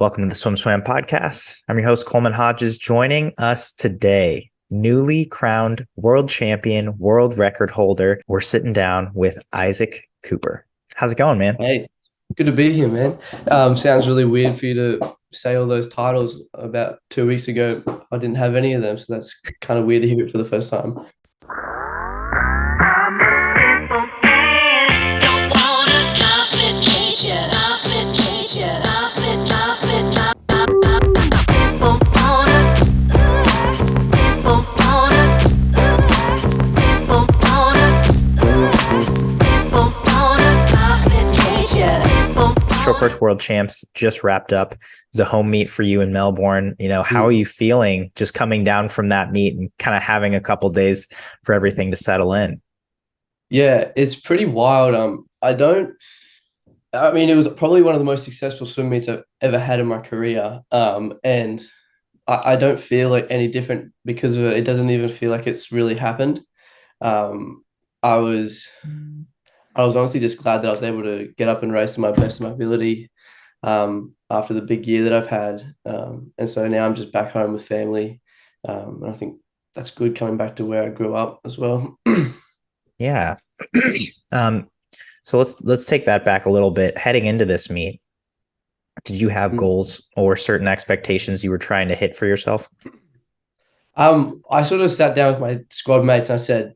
Welcome to the Swam podcast. I'm your host, Coleman Hodges. Joining us today, newly crowned world champion, world record holder. We're sitting down with Isaac Cooper. How's it going, man? Hey, good to be here, man. Sounds really weird for you to say all those titles. About 2 weeks ago, I didn't have any of them, so that's kind of weird to hear it for the first time. Short course world champs just wrapped up. It was a home meet for you in Melbourne. How are you feeling just coming down from that meet and kind of having a couple days for everything to settle in? Yeah, it's pretty wild. It was probably one of the most successful swim meets I've ever had in my career. And I don't feel like any different because of it. It doesn't even feel like it's really happened. Um, I was I was honestly just glad that I was able to get up and race to my best of my ability after the big year that I've had. And so now I'm just back home with family. And I think that's good coming back to where I grew up as well. Yeah. um, so let's take that back a little bit. Heading into this meet, did you have goals or certain expectations you were trying to hit for yourself? I sort of sat down with my squad mates and I said,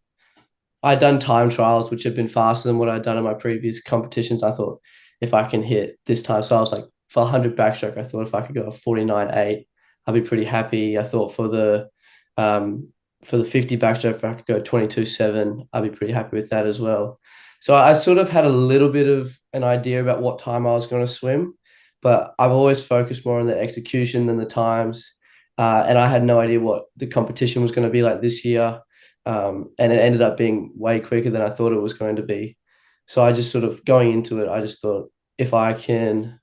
I'd done time trials, which had been faster than what I'd done in my previous competitions. I thought if I can hit this time, so I was like, for 100 backstroke, I thought if I could go a 49.8, I'd be pretty happy. I thought for the 50 backstroke, if I could go 22.7, I'd be pretty happy with that as well. So I sort of had a little bit of an idea about what time I was going to swim, but I've always focused more on the execution than the times. And I had no idea what the competition was going to be like this year. And it ended up being way quicker than I thought it was going to be. So I just sort of going into it, I just thought if I can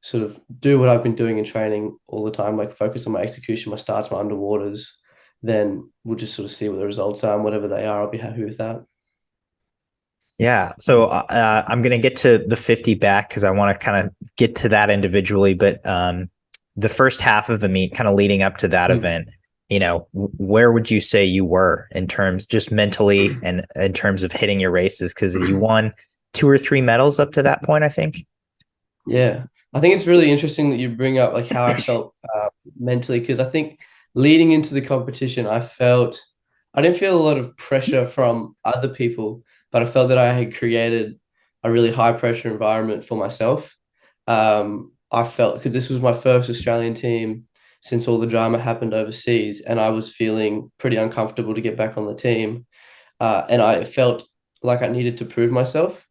sort of do what I've been doing in training all the time, like focus on my execution, my starts, my underwaters, then we'll just sort of see what the results are and whatever they are, I'll be happy with that. Yeah. So I'm going to get to the 50 back because I want to kind of get to that individually. But the first half of the meet, kind of leading up to that event, where would you say you were in terms just mentally and in terms of hitting your races? Because you won 2 or 3 medals up to that point, I think. Yeah. I think it's really interesting that you bring up like how I felt mentally, because I think leading into the competition, I didn't feel a lot of pressure from other people, but I felt that I had created a really high pressure environment for myself. I felt because this was my first Australian team since all the drama happened overseas, and I was feeling pretty uncomfortable to get back on the team. And I felt like I needed to prove myself.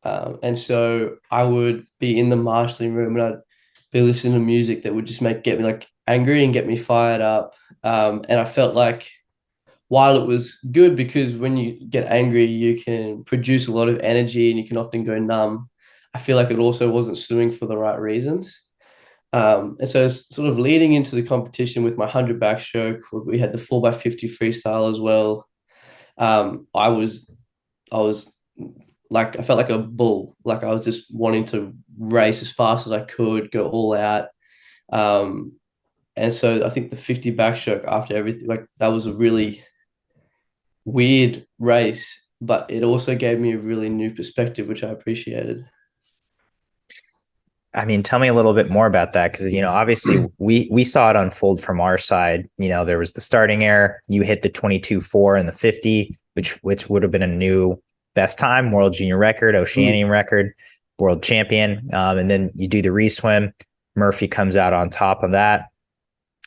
And so I would be in the marshalling room and I'd be listening to music that would just get me like angry and get me fired up. And I felt like while it was good because when you get angry, you can produce a lot of energy and you can often go numb. I feel like it also wasn't swimming for the right reasons. And so sort of leading into the competition with my 100 backstroke, we had the 4x50 freestyle as well. I was like, I felt like a bull. Like I was just wanting to race as fast as I could, go all out. Um, and so I think the 50 backstroke after everything, like that was a really weird race, but it also gave me a really new perspective, which I appreciated. I mean, tell me a little bit more about that because obviously we saw it unfold from our side. There was the starting error. You hit the 22.4 and the 50, which would have been a new best time, world junior record, Oceanian record, world champion. And then you do the reswim. Murphy comes out on top of that.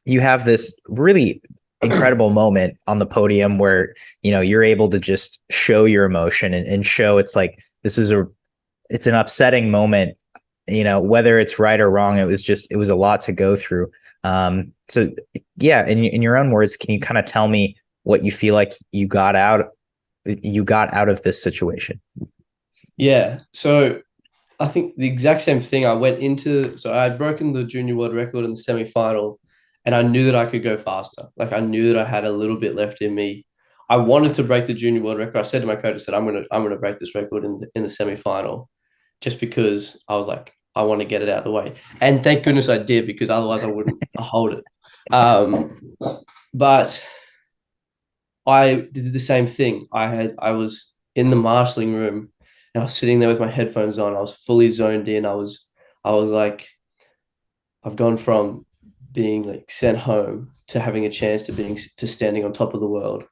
You have this really incredible moment on the podium where you're able to just show your emotion and show it's like it's an upsetting moment, whether it's right or wrong. It was a lot to go through. So yeah, in your own words, can you kind of tell me what you feel like you got out of this situation? Yeah. So I think the exact same thing. So I had broken the junior world record in the semi-final and I knew that I could go faster. Like I knew that I had a little bit left in me. I wanted to break the junior world record. I said to my coach, I said, I'm gonna break this record in the semi-final just because I was like, I want to get it out of the way. And thank goodness I did, because otherwise I wouldn't hold it. Um, but I did the same thing. I was in the marshalling room and I was sitting there with my headphones on. I was fully zoned in. I was like, I've gone from being like sent home to having a chance to standing on top of the world.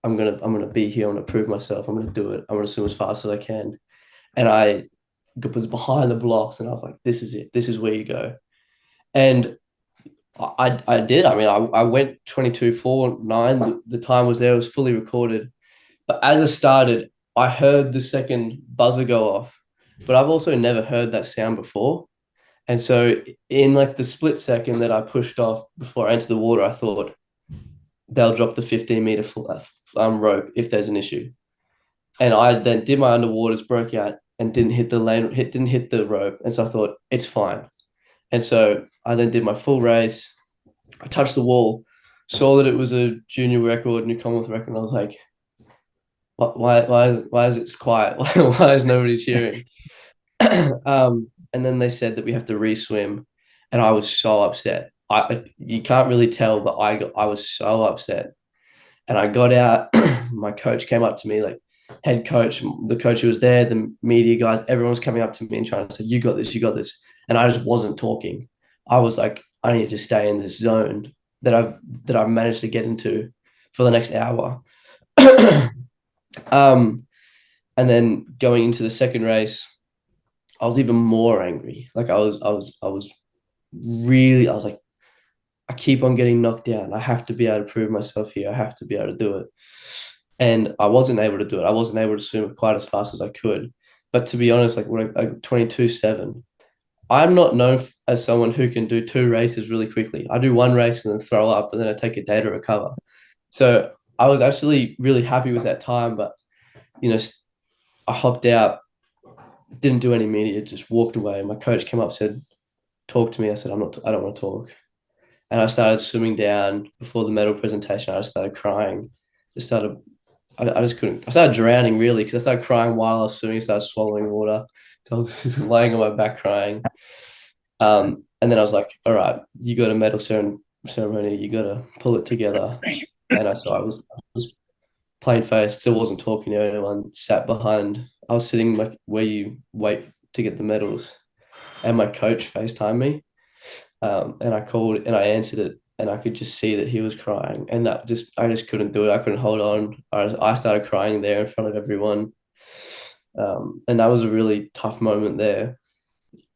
I'm gonna be here. I'm gonna prove myself. I'm gonna do it. I'm gonna swim as fast as I can. And I was behind the blocks, and I was like, "This is it. This is where you go." And I did. I mean, I went 22:49. The time was there. It was fully recorded. But as I started, I heard the second buzzer go off. But I've also never heard that sound before. And so, in like the split second that I pushed off before I entered the water, I thought they'll drop the 15-meter rope if there's an issue. And I then did my underwaters, broke out, and didn't hit the rope. And so I thought it's fine. And so I then did my full race. I touched the wall, saw that it was a junior record, new Commonwealth record. And I was like, why is it quiet? Why is nobody cheering? And then they said that we have to re-swim, and I was so upset. You can't really tell, but I was so upset. And I got out. My coach came up to me, like head coach, the coach who was there, the media guys, everyone was coming up to me and trying to say, "You got this, you got this." And I just wasn't talking. I was like, I need to stay in this zone that I've managed to get into for the next hour. And then going into the second race, I was even more angry. Like I was like, I keep on getting knocked down. I have to be able to prove myself here. I have to be able to do it. And I wasn't able to do it. I wasn't able to swim quite as fast as I could. But to be honest, like when I 22:7, I'm not known as someone who can do two races really quickly. I do one race and then throw up, and then I take a day to recover. So I was actually really happy with that time. But, you know, I hopped out, didn't do any media, just walked away. My coach came up, said, "Talk to me." I said, I don't want to talk." And I started swimming down before the medal presentation. I just started crying. I just couldn't. I started drowning really, because I started crying while I was swimming. I started swallowing water. So I was just laying on my back crying. And then I was like, "All right, you got a medal ceremony. You got to pull it together." And I was plain faced, still wasn't talking to anyone. Sat behind. I was sitting like where you wait to get the medals, and my coach FaceTimed me. And I called and I answered it, and I could just see that he was crying, and I just couldn't do it. I couldn't hold on. I started crying there in front of everyone, and that was a really tough moment there.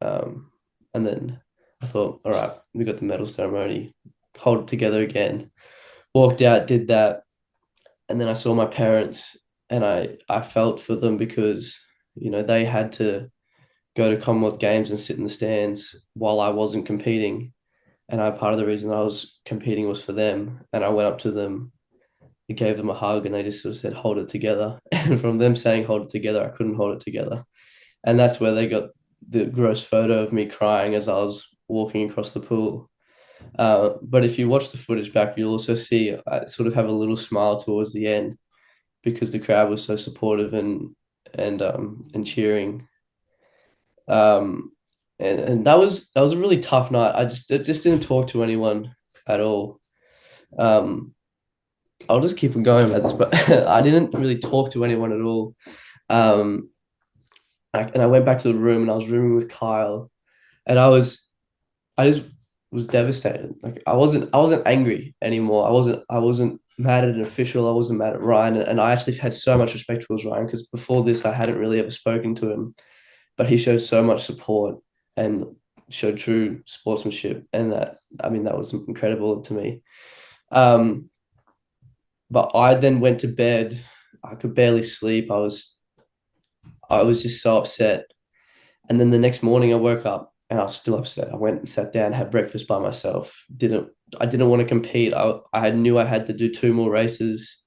And then I thought, all right, we got the medal ceremony, hold it together again. Walked out, did that, and then I saw my parents, and I felt for them, because they had to go to Commonwealth Games and sit in the stands while I wasn't competing. And part of the reason I was competing was for them. And I went up to them, and gave them a hug, and they just sort of said, "Hold it together." And from them saying, "Hold it together," I couldn't hold it together. And that's where they got the gross photo of me crying as I was walking across the pool. But if you watch the footage back, you'll also see I sort of have a little smile towards the end, because the crowd was so supportive and cheering. Um, and that was a really tough night. I just didn't talk to anyone at all. Um, I'll just keep on going about this, but I didn't really talk to anyone at all. Um, and I went back to the room, and I was rooming with Kyle, and I just was devastated. Like I wasn't angry anymore. I wasn't mad at an official. I wasn't mad at Ryan, and I actually had so much respect towards Ryan, because before this I hadn't really ever spoken to him, but he showed so much support and showed true sportsmanship, and that was incredible to me. Um, but I then went to bed. I could barely sleep. I was just so upset. And then the next morning I woke up and I was still upset. I went and sat down, had breakfast by myself. I didn't want to compete. I knew I had to do two more races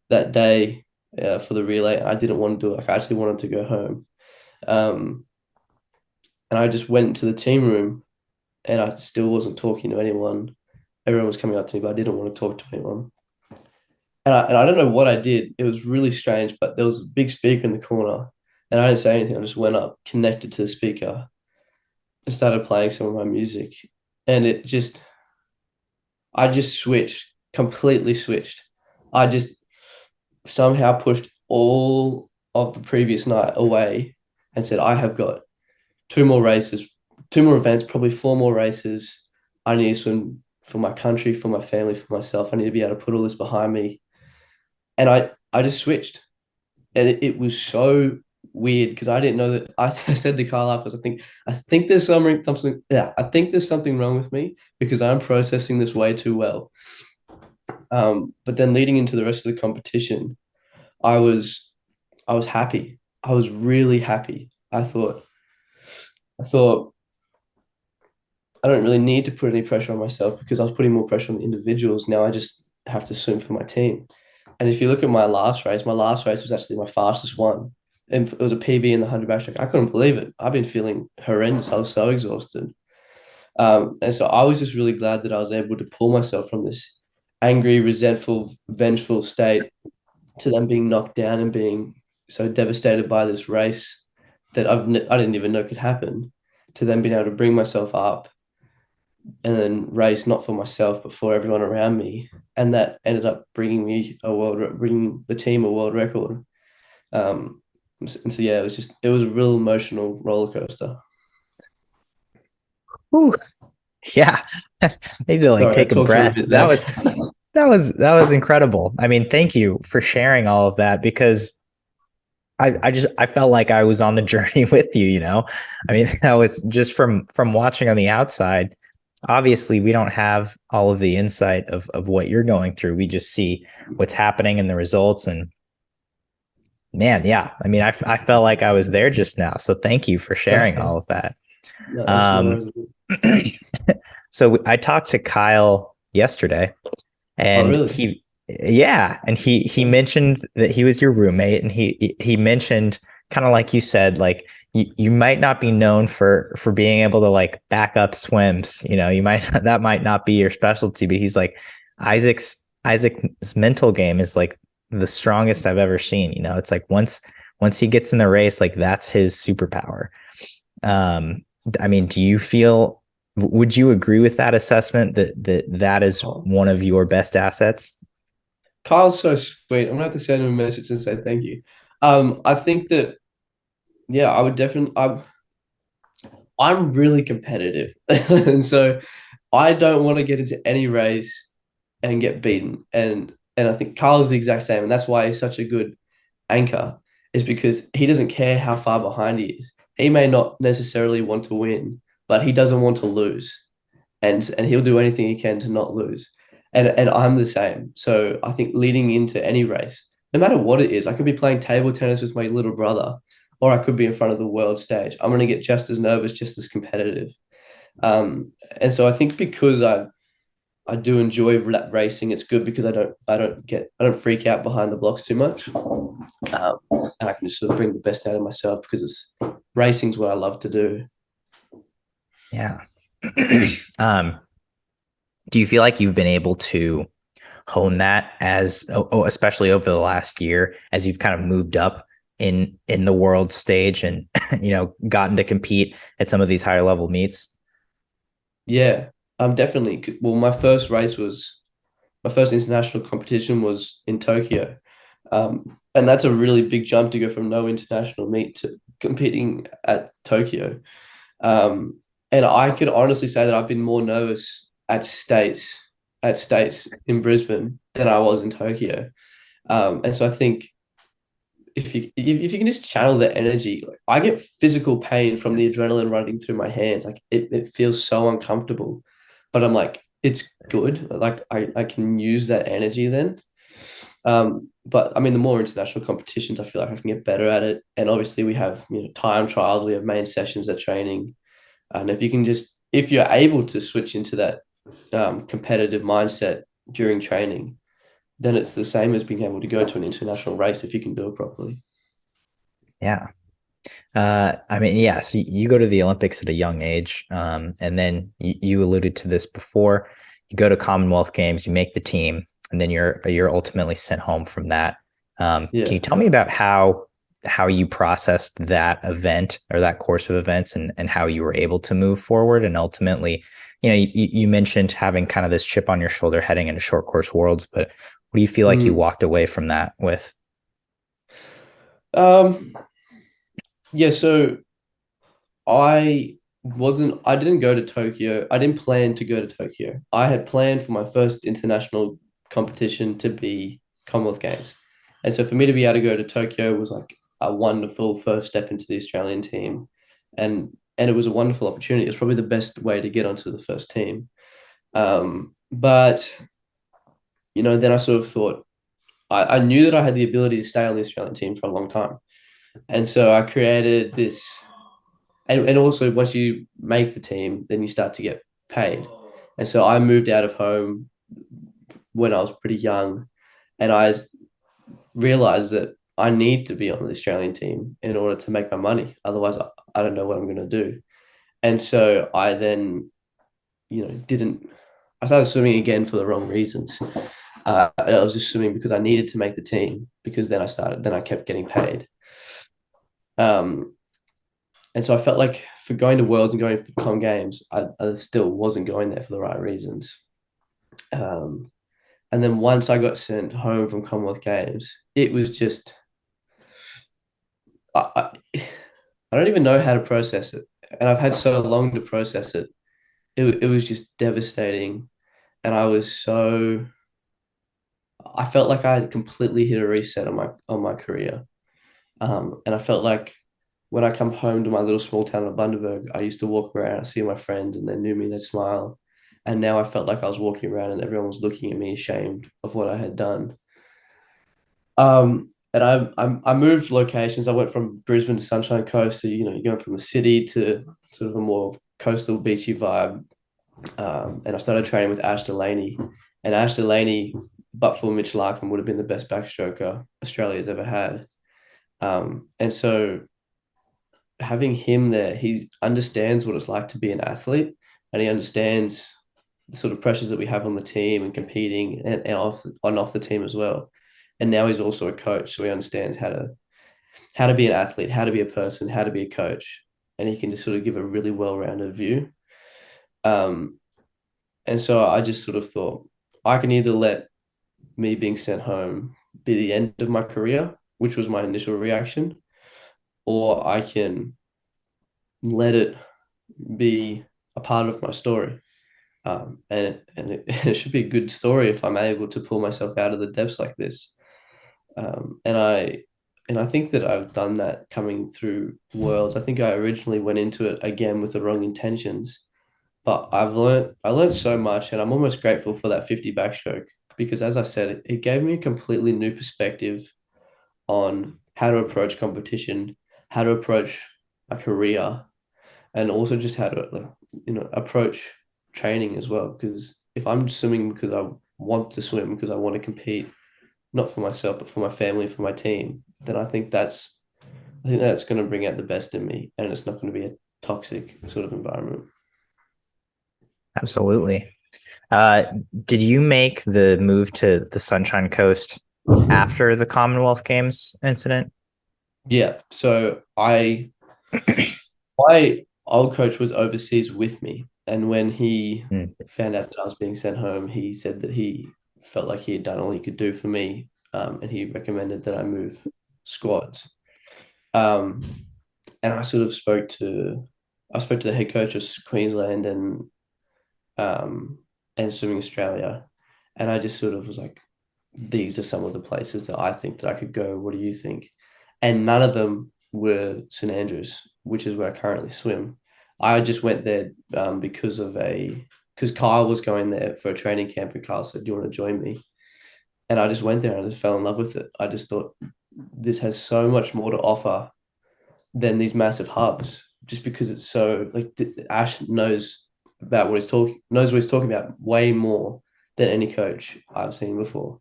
that day for the relay. I didn't want to do it. Like I actually wanted to go home. Um, and I just went into the team room, and I still wasn't talking to anyone. Everyone was coming up to me, but I didn't want to talk to anyone. And I don't know what I did. It was really strange, but there was a big speaker in the corner, and I didn't say anything. I just went up, connected to the speaker, and started playing some of my music, and I just switched, completely switched. I just somehow pushed all of the previous night away and said, I have got two more races, two more events, probably four more races. I need to swim for my country, for my family, for myself. I need to be able to put all this behind me. And I just switched. And it was so weird because I didn't know that. I said to Kyle afterwards, I think there's something, yeah, I think there's something wrong with me because I'm processing this way too well. But then leading into the rest of the competition, I was I was happy. I was really happy. I thought I don't really need to put any pressure on myself because I was putting more pressure on the individuals. Now I just have to swim for my team. And if you look at my last race was actually my fastest one. And it was a PB in the 100 backstroke. I couldn't believe it. I've been feeling horrendous. I was so exhausted. And so I was just really glad that I was able to pull myself from this angry, resentful, vengeful state to them being knocked down and being so devastated by this race that I didn't even know could happen, to then being able to bring myself up and then race not for myself but for everyone around me, and that ended up bringing the team a world record. And so yeah, it was a real emotional roller coaster. Ooh, yeah. Need to like Sorry, I take a talked for a breath. bit there. That was incredible. I mean, thank you for sharing all of that because I felt like I was on the journey with you, you know. I mean, that was just from watching on the outside. Obviously, we don't have all of the insight of what you're going through. We just see what's happening and the results. And man, yeah. I mean, I felt like I was there just now. So thank you for sharing all of that. No, that's no Um, worries. so I talked to Kyle yesterday, Oh, and really? he mentioned that he was your roommate, and he mentioned kind of like you said, like you might not be known for being able to like back up swims. You know, you might that might not be your specialty, but he's like Isaac's mental game is like the strongest I've ever seen. You know, it's like once he gets in the race, like that's his superpower. I mean, would you agree with that assessment that is Oh, one of your best assets? Kyle's so sweet. I'm gonna have to send him a message and say thank you. I think that yeah, I would definitely. I'm really competitive, and so I don't want to get into any race and get beaten. And I think Carl is the exact same, and that's why he's such a good anchor, is because he doesn't care how far behind he is. He may not necessarily want to win, but he doesn't want to lose, and he'll do anything he can to not lose. And I'm the same. So I think leading into any race, no matter what it is, I could be playing table tennis with my little brother, or I could be in front of the world stage. I'm going to get just as nervous, just as competitive. And so I think because I do enjoy racing. It's good because I don't freak out behind the blocks too much, and I can just sort of bring the best out of myself because racing's what I love to do. Yeah. um, do you feel like you've been able to hone that especially over the last year as you've kind of moved up in the world stage and you know gotten to compete at some of these higher level meets? Yeah, definitely. Well, my first international competition was in Tokyo, and that's a really big jump to go from no international meet to competing at Tokyo. And I could honestly say that I've been more nervous at States in Brisbane than I was in Tokyo. And so I think if you can just channel the energy, like I get physical pain from the adrenaline running through my hands. Like it feels so uncomfortable, but I'm like, it's good. Like I can use that energy then. But I mean, the more international competitions, I feel like I can get better at it. And obviously, we have time trials, we have main sessions at training, and if you're able to switch into that competitive mindset during training, then it's the same as being able to go to an international race if you can do it properly. Yeah. I mean, yeah, so you go to the Olympics at a young age, and then you alluded to this before. You go to Commonwealth Games, you make the team, and then you're ultimately sent home from that. Can Yeah. you tell me about how how you processed that event or that course of events, and how you were able to move forward. And ultimately, you mentioned having kind of this chip on your shoulder heading into short course worlds, but what do you feel like you walked away from that with? Um, yeah, so I didn't go to Tokyo. I didn't plan to go to Tokyo. I had planned for my first international competition to be Commonwealth Games. And so for me to be able to go to Tokyo was like a wonderful first step into the Australian team. And it was a wonderful opportunity. It was probably the best way to get onto the first team. But then I sort of thought I knew that I had the ability to stay on the Australian team for a long time. And so I created this, and also once you make the team, then you start to get paid. And so I moved out of home when I was pretty young, and I realized that I need to be on the Australian team in order to make my money. Otherwise, I don't know what I'm going to do. And so I then, didn't. I started swimming again for the wrong reasons. I was just swimming because I needed to make the team, because then I kept getting paid. Um, and so I felt like for going to Worlds and going for Comm Games, I still wasn't going there for the right reasons. Um, and then once I got sent home from Commonwealth Games, it was just I don't even know how to process it, and I've had so long to process it. It was just devastating, and I felt like I had completely hit a reset on my career. And I felt like when I come home to my little small town of Bundaberg, I used to walk around, see my friends, and they knew me, they'd smile. And now I felt like I was walking around and everyone was looking at me ashamed of what I had done. And I moved locations. I went from Brisbane to Sunshine Coast. So, you're going from the city to sort of a more coastal beachy vibe. And I started training with Ash Delaney. And Ash Delaney, but for Mitch Larkham, would have been the best backstroker Australia's ever had. And so having him there, he understands what it's like to be an athlete, and he understands the sort of pressures that we have on the team and competing and off the team as well. And now he's also a coach, so he understands how to be an athlete, how to be a person, how to be a coach, and he can just sort of give a really well-rounded view. Um, and so I just sort of thought I can either let me being sent home be the end of my career, which was my initial reaction, or I can let it be a part of my story. And it should be a good story if I'm able to pull myself out of the depths like this. And I think that I've done that coming through Worlds. I think I originally went into it again with the wrong intentions, but I learned so much, and I'm almost grateful for that 50 backstroke, because as I said, it gave me a completely new perspective on how to approach competition, how to approach a career, and also just how to approach training as well. Because if I'm swimming because I want to swim, because I want to compete, not for myself but for my family, for my team, then I think that's going to bring out the best in me, and it's not going to be a toxic sort of environment. Absolutely. Uh, did you make the move to the Sunshine Coast after the Commonwealth Games incident? Yeah. So my old coach was overseas with me, and when he Mm. found out that I was being sent home, he said that he felt like he had done all he could do for me, and he recommended that I move squads. Um, and I spoke to the head coach of Queensland um, and Swimming Australia, and I just sort of was like, these are some of the places that I think that I could go. What do you think? And none of them were St Andrews, which is where I currently swim. I just went there because Kyle was going there for a training camp, and Kyle said, "Do you want to join me?" And I just went there and I just fell in love with it. I just thought this has so much more to offer than these massive hubs, just because it's so like Ash knows what he's talking about way more than any coach I've seen before.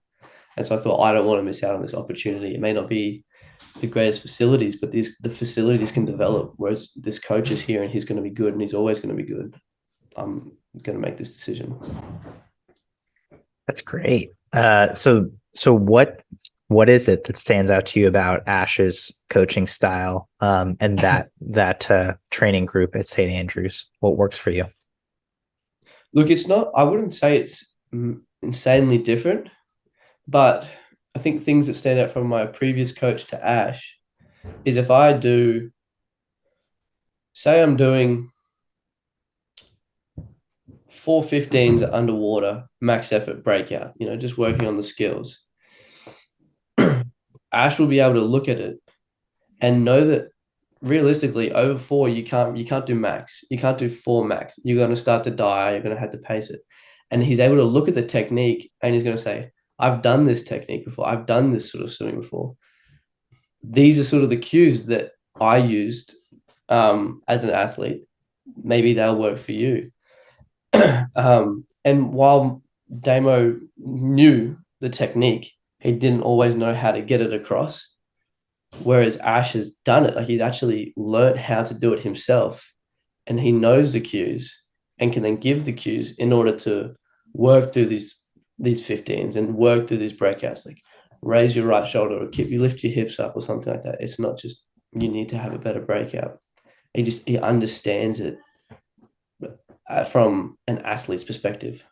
And so I thought I don't want to miss out on this opportunity. It may not be the greatest facilities, but the facilities can develop. Whereas this coach is here and he's going to be good and he's always going to be good. I'm going to make this decision. That's great. So what? What is it that stands out to you about Ash's coaching style, and that training group at St. Andrews? What works for you? Look, it's not, I wouldn't say it's insanely different, but I think things that stand out from my previous coach to Ash is if I do, say I'm doing 415s underwater, max effort breakout, just working on the skills. Ash will be able to look at it and know that realistically over four you can't do max. You can't do four max. You're going to start to die. You're going to have to pace it. And he's able to look at the technique and he's going to say, I've done this technique before. I've done this sort of swimming before. These are sort of the cues that I used as an athlete. Maybe they'll work for you. And while Damo knew the technique, he didn't always know how to get it across. Whereas Ash has done it, like he's actually learned how to do it himself, and he knows the cues and can then give the cues in order to work through these 15s and work through these breakouts, like raise your right shoulder or keep you lift your hips up or something like that. It's not just you need to have a better breakout. He understands it from an athlete's perspective.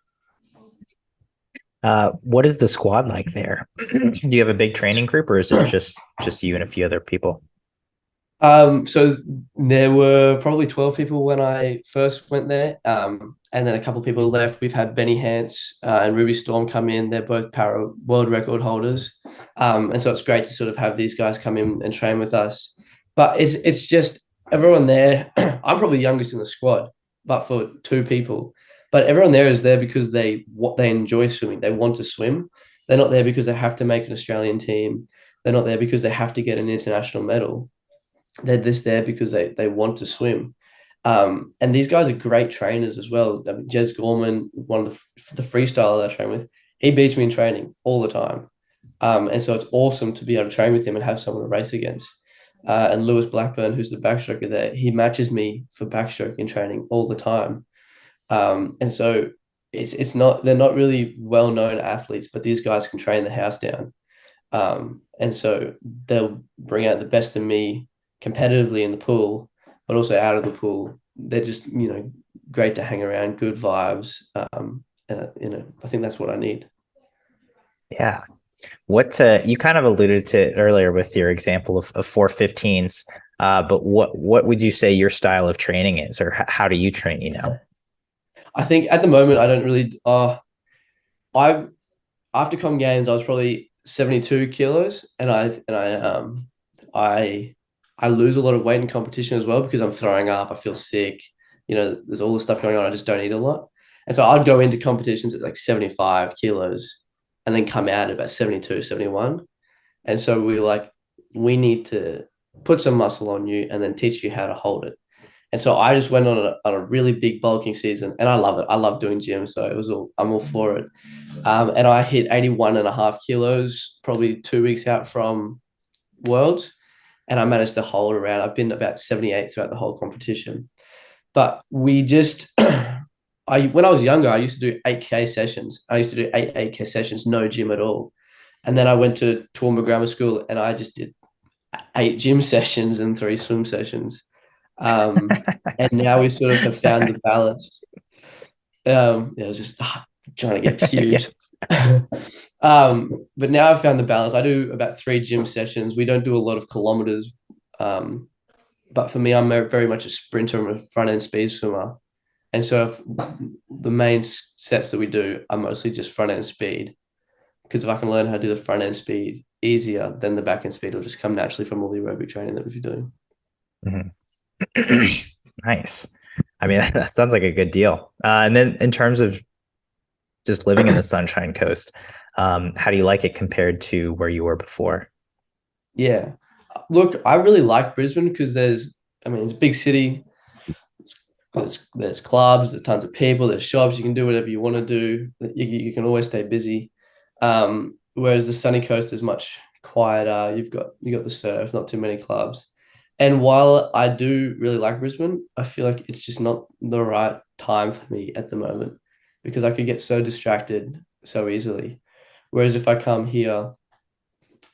What is the squad like there? Do you have a big training group, or is it just you and a few other people? So there were probably 12 people when I first went there, and then a couple of people left. We've had Benny Hance and Ruby Storm come in. They're both para world record holders, and so it's great to sort of have these guys come in and train with us. But it's just everyone there. I'm probably youngest in the squad, but for two people. But everyone there is there because they enjoy swimming. They want to swim. They're not there because they have to make an Australian team. They're not there because they have to get an international medal. They're just there because they want to swim. And these guys are great trainers as well. I mean, Jez Gorman, one of the freestyler I train with, he beats me in training all the time. And so it's awesome to be able to train with him and have someone to race against. And Lewis Blackburn, who's the backstroker there, he matches me for backstroke in training all the time. And so it's not, they're not really well-known athletes, but these guys can train the house down. And so they'll bring out the best in me competitively in the pool, but also out of the pool. They're just, great to hang around, good vibes. And, I think that's what I need. Yeah. What you kind of alluded to it earlier with your example of 415s, but what would you say your style of training is, or how do you train? I think at the moment I don't really. I after Com Games I was probably 72 kilos, and I lose a lot of weight in competition as well because I'm throwing up. I feel sick. There's all this stuff going on. I just don't eat a lot, and so I'd go into competitions at like 75 kilos, and then come out at about 72, 71. And so we need to put some muscle on you and then teach you how to hold it. And so I just went on a really big bulking season, and I love it. I love doing gym, so I'm all for it. And I hit 81.5 kilos probably 2 weeks out from Worlds, and I managed to hold around. I've been about 78 throughout the whole competition. But we just, when I was younger, I used to do 8K sessions. I used to do 8K sessions, no gym at all. And then I went to Toowoomba Grammar School, and I just did 8 gym sessions and 3 swim sessions. And now we sort of have found the balance. It was just trying to get huge. But now I've found the balance. I do about 3 gym sessions. We don't do a lot of kilometers. But for me, I'm very much a sprinter. I'm a front end speed swimmer. And so the main sets that we do are mostly just front end speed. Because if I can learn how to do the front end speed easier, then the back end speed will just come naturally from all the aerobic training that we've been doing. Mm-hmm. Nice. I mean, that sounds like a good deal. And then in terms of just living in the Sunshine Coast, how do you like it compared to where you were before? Yeah. Look, I really like Brisbane because it's a big city. There's clubs, there's tons of people, there's shops. You can do whatever you want to do. You can always stay busy. Whereas the sunny coast is much quieter. You've got the surf, not too many clubs. And while I do really like Brisbane, I feel like it's just not the right time for me at the moment because I could get so distracted so easily. Whereas if I come here,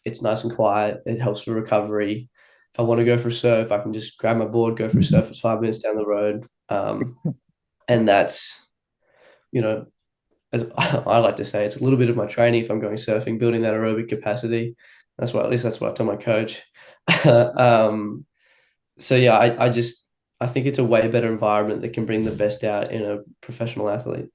It's nice and quiet. It helps for recovery. If I want to go for a surf, I can just grab my board, go for a surf. It's 5 minutes down the road. And that's, you know, as I like to say, it's a little bit of my training if I'm going surfing, building that aerobic capacity. That's what, at least that's what I tell my coach. So yeah, I think it's a way better environment that can bring the best out in a professional athlete.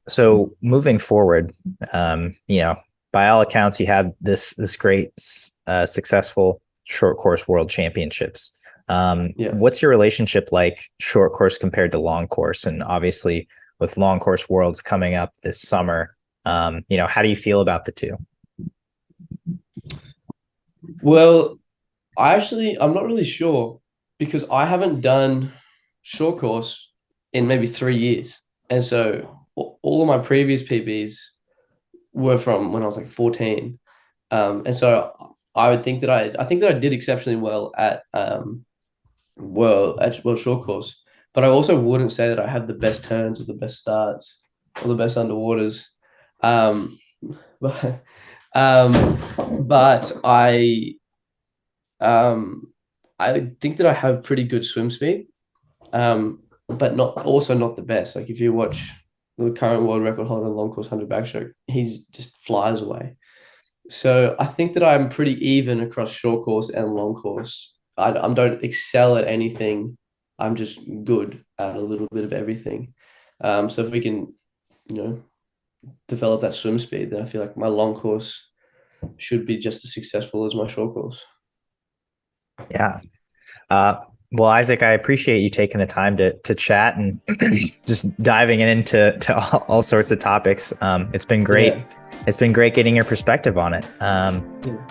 So moving forward, by all accounts, you had this great, successful short course world championships. What's your relationship like short course compared to long course? And obviously with long course worlds coming up this summer, how do you feel about the two? Well, I'm not really sure because I haven't done short course in maybe 3 years. And so all of my previous PBs were from when I was like 14. And so I would think that I think that I did exceptionally well at world short course, but I also wouldn't say that I had the best turns or the best starts or the best underwaters. Um, but but I think that I have pretty good swim speed, but not the best. Like if you watch the current world record holder in long course 100 backstroke, he's just flies away. So I think that I'm pretty even across short course and long course. I don't excel at anything. I'm just good at a little bit of everything. So if we can, develop that swim speed, then I feel like my long course should be just as successful as my short course. Yeah. Well, Isaac, I appreciate you taking the time to chat and just diving into all sorts of topics. It's been great. Yeah. It's been great getting your perspective on it.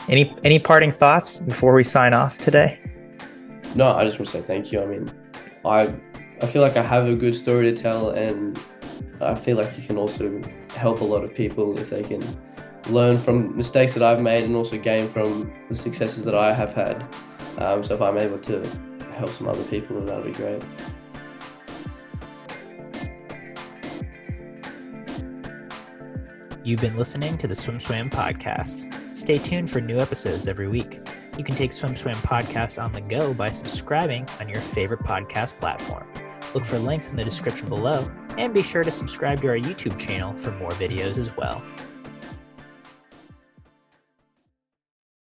Any parting thoughts before we sign off today? No, I just want to say thank you. I mean, I feel like I have a good story to tell, and I feel like you can also help a lot of people if they can learn from mistakes that I've made and also gain from the successes that I have had. So if I'm able to help some other people, then that'll be great. You've been listening to the Swam podcast. Stay tuned for new episodes every week. You can take Swam podcast on the go by subscribing on your favorite podcast platform. Look for links in the description below, and be sure to subscribe to our YouTube channel for more videos as well.